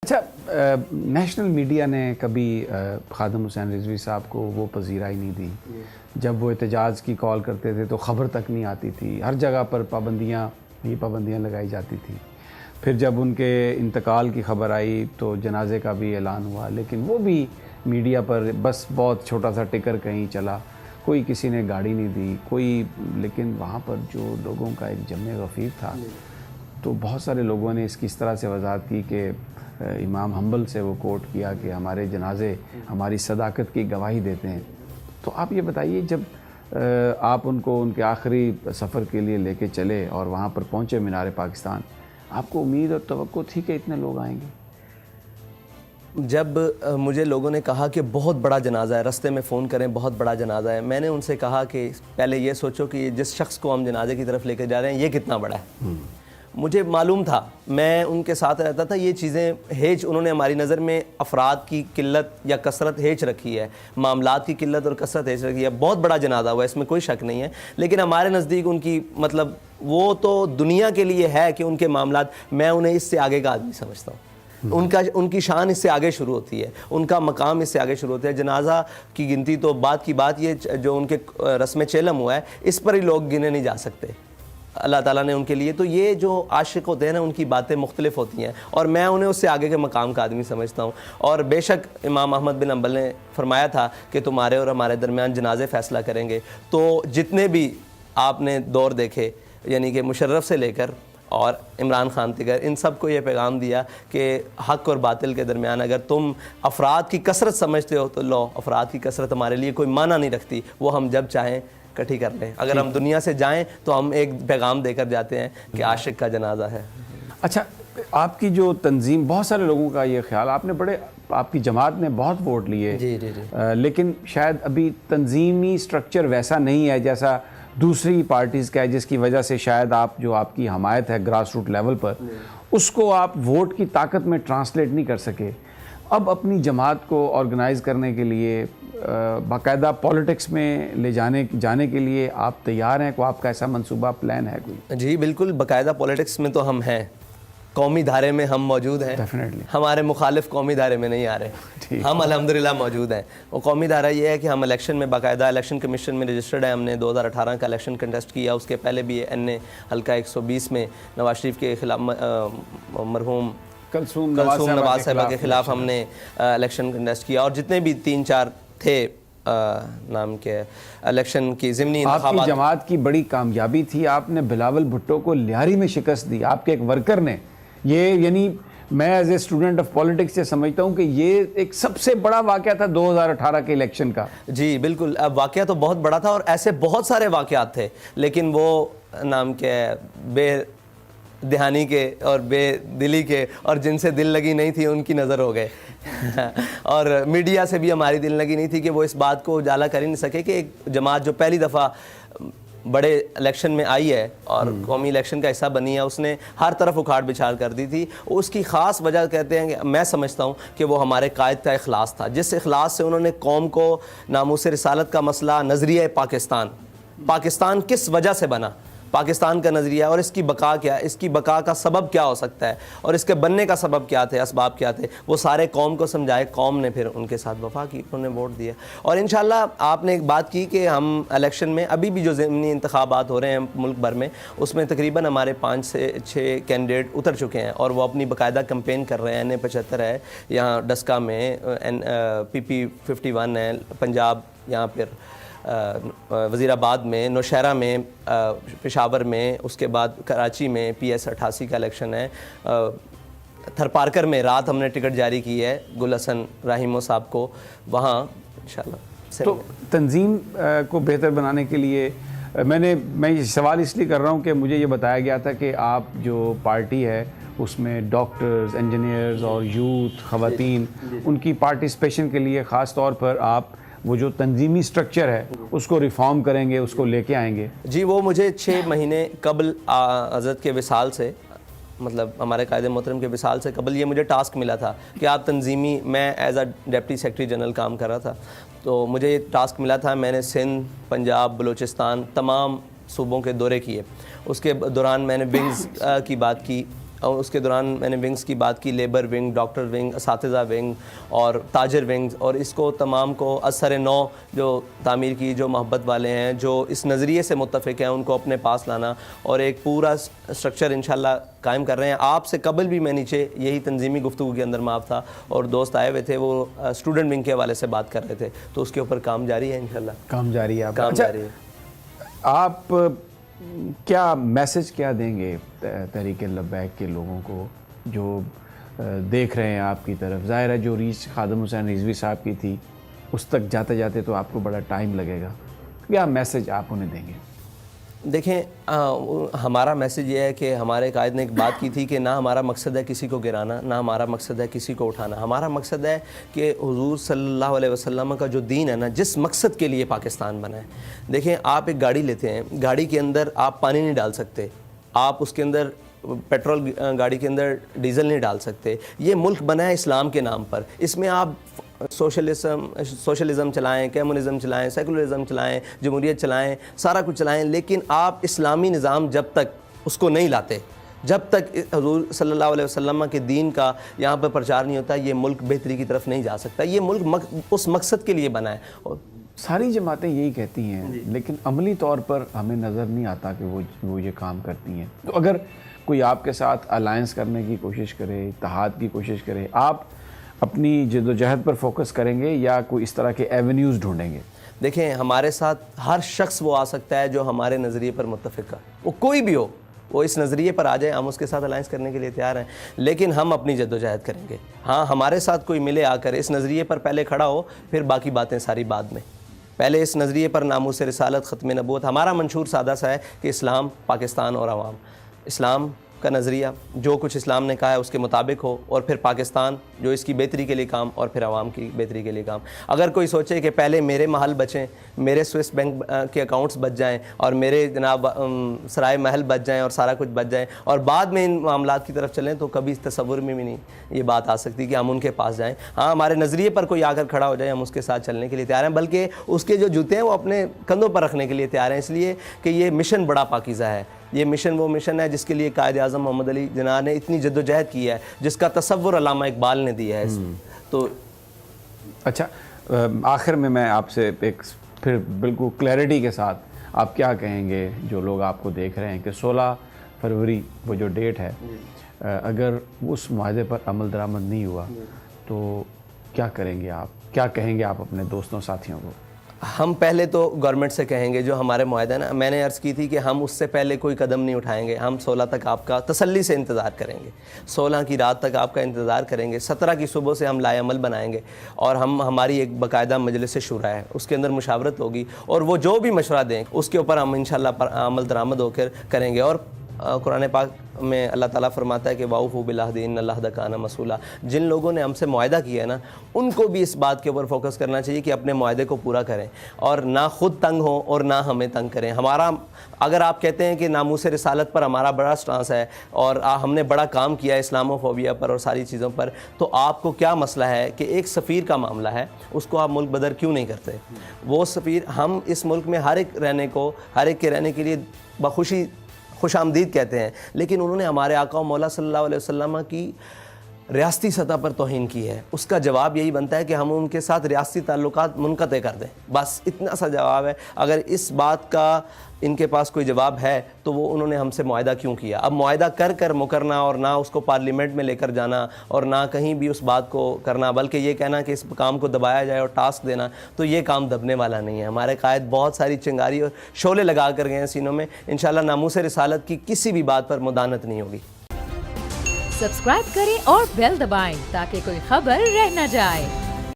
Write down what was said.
اچھا، national media نے کبھی خادم حسین رضوی صاحب کو وہ پذیرائی نہیں دی. جب وہ احتجاج کی کال کرتے تھے تو خبر تک نہیں آتی تھی. ہر جگہ پر پابندیاں لگائی جاتی تھی. پھر جب ان کے انتقال کی خبر آئی تو جنازے کا بھی اعلان ہوا، لیکن وہ بھی میڈیا پر بس بہت چھوٹا سا ٹکر کہیں چلا. کوئی کسی نے گاڑی نہیں دی کوئی. لیکن وہاں پر جو لوگوں کا ایک جمع غفیر تھا تو بہت سارے لوگوں نے اس کی اس طرح سے وضاحت کی کہ امام حنبل سے وہ کوٹ کیا کہ ہمارے جنازے ہماری صداقت کی گواہی دیتے ہیں. تو آپ یہ بتائیے، جب آپ ان کو ان کے آخری سفر کے لیے لے کے چلے اور وہاں پر پہنچے مینار پاکستان، آپ کو امید اور توقع تھی کہ اتنے لوگ آئیں گے؟ جب مجھے لوگوں نے کہا کہ بہت بڑا جنازہ ہے، رستے میں فون کریں بہت بڑا جنازہ ہے، میں نے ان سے کہا کہ پہلے یہ سوچو کہ جس شخص کو ہم جنازے کی طرف لے کے جا رہے ہیں یہ کتنا بڑا ہے. مجھے معلوم تھا، میں ان کے ساتھ رہتا تھا. یہ چیزیں ہیچ انہوں نے ہماری نظر میں افراد کی قلت یا کثرت ہیچ رکھی ہے، معاملات کی قلت اور کثرت ہیچ رکھی ہے. بہت بڑا جنازہ ہوا، اس میں کوئی شک نہیں ہے، لیکن ہمارے نزدیک ان کی مطلب وہ تو دنیا کے لیے ہے کہ ان کے معاملات، میں انہیں اس سے آگے کا آدمی سمجھتا ہوں. ان کی شان اس سے آگے شروع ہوتی ہے، ان کا مقام اس سے آگے شروع ہوتا ہے. جنازہ کی گنتی تو بعد کی بات، یہ جو ان کے رسم چیلم ہوا ہے اس پر ہی لوگ گنے نہیں جا سکتے اللہ تعالیٰ نے ان کے لیے. تو یہ جو عاشق ہوتے ہیں نا، ان کی باتیں مختلف ہوتی ہیں اور میں انہیں اس سے آگے کے مقام کا آدمی سمجھتا ہوں. اور بے شک امام احمد بن حنبل نے فرمایا تھا کہ تمہارے اور ہمارے درمیان جنازے فیصلہ کریں گے. تو جتنے بھی آپ نے دور دیکھے، یعنی کہ مشرف سے لے کر اور عمران خان تک، ان سب کو یہ پیغام دیا کہ حق اور باطل کے درمیان اگر تم افراد کی کثرت سمجھتے ہو تو لو، افراد کی کثرت ہمارے لیے کوئی معنی نہیں رکھتی، وہ ہم جب چاہیں کٹھی کر لیں. اگر ہم دنیا سے جائیں تو ہم ایک پیغام دے کر جاتے ہیں کہ عاشق کا جنازہ ہے. اچھا، آپ کی جو تنظیم، بہت سارے لوگوں کا یہ خیال، آپ کی جماعت نے بہت ووٹ لیے، جی لیکن شاید ابھی تنظیمی سٹرکچر ویسا نہیں ہے جیسا دوسری پارٹیز کا ہے، جس کی وجہ سے شاید آپ کی حمایت ہے گراس روٹ لیول پر، اس کو آپ ووٹ کی طاقت میں ٹرانسلیٹ نہیں کر سکے. اب اپنی جماعت کو آرگنائز کرنے کے لیے، باقاعدہ پولیٹکس میں لے جانے کے لیے آپ تیار ہیں؟ کوئی آپ کا ایسا منصوبہ پلان ہے کوئی؟ جی بالکل، باقاعدہ پولیٹکس میں تو ہم ہیں، قومی دھارے میں ہم موجود ہیں. ہمارے مخالف قومی دھارے میں نہیں آ رہے، ہم الحمدللہ موجود ہیں. وہ قومی دھارہ یہ ہے کہ ہم الیکشن میں باقاعدہ الیکشن کمیشن میں رجسٹرڈ ہیں. ہم نے 2018 کا الیکشن کنٹیسٹ کیا، اس کے پہلے بھی این اے حلقہ 120 میں نواز شریف کے خلاف، مرحوم کلثوم نواز صاحبہ کے خلاف ہم نے الیکشن کنٹیسٹ کیا. اور جتنے بھی 3-4 تھے نام کے الیکشن کی ضمنی انتخابات. آپ کی جماعت کی بڑی کامیابی تھی، آپ نے بلاول بھٹو کو لیاری میں شکست دی، آپ کے ایک ورکر نے. یہ یعنی میں as a student of politics سے سمجھتا ہوں کہ یہ ایک سب سے بڑا واقعہ تھا 2018 کے الیکشن کا. جی بالکل، واقعہ تو بہت بڑا تھا اور ایسے بہت سارے واقعات تھے، لیکن وہ نام کے بے دہانی کے اور بے دلی کے اور جن سے دل لگی نہیں تھی ان کی نظر ہو گئے. اور میڈیا سے بھی ہماری دل لگی نہیں تھی کہ وہ اس بات کو اجالا کر ہی نہیں سکے کہ ایک جماعت جو پہلی دفعہ بڑے الیکشن میں آئی ہے اور قومی الیکشن کا حصہ بنی ہے، اس نے ہر طرف اکھاڑ بچھاڑ کر دی تھی. اس کی خاص وجہ کہتے ہیں کہ میں سمجھتا ہوں کہ وہ ہمارے قائد کا اخلاص تھا، جس اخلاص سے انہوں نے قوم کو ناموس رسالت کا مسئلہ، نظریہ پاکستان کس وجہ سے بنا، پاکستان کا نظریہ اور اس کی بقا کیا، اس کی بقا کا سبب کیا ہو سکتا ہے اور اس کے بننے کا سبب کیا تھے، اسباب کیا تھے، وہ سارے قوم کو سمجھائے. قوم نے پھر ان کے ساتھ وفا کی، انہوں نے ووٹ دیا. اور انشاءاللہ آپ نے ایک بات کی کہ ہم الیکشن میں ابھی بھی جو ضمنی انتخابات ہو رہے ہیں ملک بھر میں، اس میں تقریباً ہمارے 5 سے 6 کینڈیڈیٹ اتر چکے ہیں اور وہ اپنی باقاعدہ کمپین کر رہے ہیں. NA-75 ہے یہاں ڈسکا میں، PP-51 ہے پنجاب، یہاں پھر وزیر آباد میں، نوشہرہ میں، پشاور میں، اس کے بعد کراچی میں PS 88 کا الیکشن ہے. تھرپارکر میں رات ہم نے ٹکٹ جاری کی ہے گل حسن رحیمو صاحب کو، وہاں انشاءاللہ. تو تنظیم کو بہتر بنانے کے لیے میں یہ سوال اس لیے کر رہا ہوں کہ مجھے یہ بتایا گیا تھا کہ آپ جو پارٹی ہے اس میں ڈاکٹرز، انجینئرز اور یوتھ، خواتین، ان کی پارٹیسپیشن کے لیے خاص طور پر آپ وہ جو تنظیمی سٹرکچر ہے اس کو ریفارم کریں گے، اس کو لے کے آئیں گے. جی وہ مجھے 6 مہینے قبل حضرت کے وصال سے، مطلب ہمارے قائد محترم کے وصال سے قبل یہ مجھے ٹاسک ملا تھا کہ آپ تنظیمی، میں as a deputy secretary general کام کر رہا تھا، تو مجھے یہ ٹاسک ملا تھا. میں نے سندھ، پنجاب، بلوچستان، تمام صوبوں کے دورے کیے. اس کے دوران میں نے ونگز کی بات کی، اور اس کے دوران میں نے ونگز کی بات کی، لیبر ونگ، ڈاکٹر ونگ، اساتذہ ونگ اور تاجر ونگز، اور اس کو تمام کو اثر نو جو تعمیر کی، جو محبت والے ہیں، جو اس نظریے سے متفق ہیں، ان کو اپنے پاس لانا اور ایک پورا اسٹرکچر انشاءاللہ قائم کر رہے ہیں. آپ سے قبل بھی میں نیچے یہی تنظیمی گفتگو کے اندر معاف تھا اور دوست آئے ہوئے تھے، وہ اسٹوڈنٹ ونگ کے حوالے سے بات کر رہے تھے، تو اس کے اوپر کام جاری ہے انشاءاللہ. کام جاری ہے. کام جاری ہے. آپ کیا میسج کیا دیں گے تحریک لبیک کے لوگوں کو جو دیکھ رہے ہیں آپ کی طرف؟ ظاہر ہے جو ریچ خادم حسین رضوی صاحب کی تھی اس تک جاتے جاتے تو آپ کو بڑا ٹائم لگے گا، کیا میسج آپ انہیں دیں گے؟ دیکھیں ہمارا میسج یہ ہے کہ ہمارے قائد نے ایک بات کی تھی کہ نہ ہمارا مقصد ہے کسی کو گرانا، نہ ہمارا مقصد ہے کسی کو اٹھانا. ہمارا مقصد ہے کہ حضور صلی اللہ علیہ وسلم کا جو دین ہے نا، جس مقصد کے لیے پاکستان بنا ہے. دیکھیں آپ ایک گاڑی لیتے ہیں، گاڑی کے اندر آپ پانی نہیں ڈال سکتے، آپ اس کے اندر پیٹرول، گاڑی کے اندر ڈیزل نہیں ڈال سکتے. یہ ملک بنا ہے اسلام کے نام پر، اس میں آپ سوشلزم چلائیں، کمیونزم چلائیں، سیکولرزم چلائیں، جمہوریت چلائیں، سارا کچھ چلائیں، لیکن آپ اسلامی نظام جب تک اس کو نہیں لاتے، جب تک حضور صلی اللہ علیہ وسلم کے دین کا یہاں پر پرچار نہیں ہوتا، یہ ملک بہتری کی طرف نہیں جا سکتا. یہ ملک اس مقصد کے لیے بنا ہے. اور ساری جماعتیں یہی کہتی ہیں لیکن عملی طور پر ہمیں نظر نہیں آتا کہ وہ یہ کام کرتی ہیں. تو اگر کوئی آپ کے ساتھ الائنس کرنے کی کوشش کرے، اتحاد کی کوشش کرے، آپ اپنی جد و جہد پر فوکس کریں گے یا کوئی اس طرح کے ایونیوز ڈھونڈیں گے؟ دیکھیں ہمارے ساتھ ہر شخص وہ آ سکتا ہے جو ہمارے نظریے پر متفق ہے، وہ کوئی بھی ہو، وہ اس نظریے پر آ جائے، ہم اس کے ساتھ الائنس کرنے کے لیے تیار ہیں، لیکن ہم اپنی جد و جہد کریں گے. ہاں ہمارے ساتھ کوئی ملے آ کر اس نظریے پر پہلے کھڑا ہو، پھر باقی باتیں ساری بعد میں. پہلے اس نظریے پر ناموس رسالت، ختم نبوت. ہمارا منشور سادہ سا ہے کہ اسلام، پاکستان اور عوام. اسلام کا نظریہ جو کچھ اسلام نے کہا ہے اس کے مطابق ہو، اور پھر پاکستان جو اس کی بہتری کے لیے کام، اور پھر عوام کی بہتری کے لیے کام. اگر کوئی سوچے کہ پہلے میرے محل بچیں، میرے سوئس بینک کے اکاؤنٹس بچ جائیں، اور میرے جناب سرائے محل بچ جائیں، اور سارا کچھ بچ جائیں، اور بعد میں ان معاملات کی طرف چلیں، تو کبھی تصور میں بھی نہیں یہ بات آ سکتی کہ ہم ان کے پاس جائیں. ہاں ہمارے نظریے پر کوئی آ کر کھڑا ہو جائے، ہم اس کے ساتھ چلنے کے لیے تیار ہیں، بلکہ اس کے جو جوتے ہیں وہ اپنے کندھوں پر رکھنے کے لیے تیار ہیں، اس لیے کہ یہ مشن بڑا پاکیزہ ہے. یہ مشن وہ مشن ہے جس کے لیے قائد اعظم محمد علی جناح نے اتنی جد و جہد کی ہے، جس کا تصور علامہ اقبال نے دیا ہے. تو اچھا، آخر میں آپ سے ایک پھر بالکل کلیئرٹی کے ساتھ آپ کیا کہیں گے جو لوگ آپ کو دیکھ رہے ہیں کہ 16 فروری وہ جو ڈیٹ ہے، اگر اس معاہدے پر عمل درآمد نہیں ہوا تو کیا کریں گے آپ؟ کیا کہیں گے آپ اپنے دوستوں ساتھیوں کو؟ ہم پہلے تو گورنمنٹ سے کہیں گے جو ہمارے معاہدہ ہے نا، میں نے عرض کی تھی کہ ہم اس سے پہلے کوئی قدم نہیں اٹھائیں گے. ہم 16 تک آپ کا تسلی سے انتظار کریں گے، 16 کی رات تک آپ کا انتظار کریں گے، 17 کی صبح سے ہم لائے عمل بنائیں گے، اور ہماری ایک باقاعدہ مجلس شورا ہے، اس کے اندر مشاورت ہوگی، اور وہ جو بھی مشورہ دیں اس کے اوپر ہم انشاءاللہ عمل درآمد ہو کر کریں گے. اور قرآن پاک میں اللہ تعالیٰ فرماتا ہے کہ واؤفوا بالعہد ان العہد کان مسئولا. جن لوگوں نے ہم سے معاہدہ کیا ہے نا، ان کو بھی اس بات کے اوپر فوکس کرنا چاہیے کہ اپنے معاہدے کو پورا کریں، اور نہ خود تنگ ہوں اور نہ ہمیں تنگ کریں. ہمارا اگر آپ کہتے ہیں کہ ناموس رسالت پر ہمارا بڑا سٹانس ہے اور ہم نے بڑا کام کیا ہے اسلامو فوبیا پر اور ساری چیزوں پر، تو آپ کو کیا مسئلہ ہے کہ ایک سفیر کا معاملہ ہے، اس کو آپ ملک بدر کیوں نہیں کرتے؟ وہ سفیر، ہم اس ملک میں ہر ایک کے رہنے کے لیے بخوشی خوش آمدید کہتے ہیں، لیکن انہوں نے ہمارے آقا و مولا صلی اللہ علیہ وسلم کی ریاستی سطح پر توہین کی ہے. اس کا جواب یہی بنتا ہے کہ ہم ان کے ساتھ ریاستی تعلقات منقطع کر دیں، بس اتنا سا جواب ہے. اگر اس بات کا ان کے پاس کوئی جواب ہے تو وہ انہوں نے ہم سے معاہدہ کیوں کیا؟ اب معاہدہ کر مکرنا اور نہ اس کو پارلیمنٹ میں لے کر جانا اور نہ کہیں بھی اس بات کو کرنا، بلکہ یہ کہنا کہ اس کام کو دبایا جائے اور ٹاسک دینا، تو یہ کام دبنے والا نہیں ہے. ہمارے قائد بہت ساری چنگاری اور شعلے لگا کر گئے ہیں سینوں میں. انشاءاللہ ناموس رسالت کی کسی بھی بات پر مدانت نہیں ہوگی. سبسکرائب کریں اور بیل دبائیں تاکہ کوئی خبر رہ نہ جائے.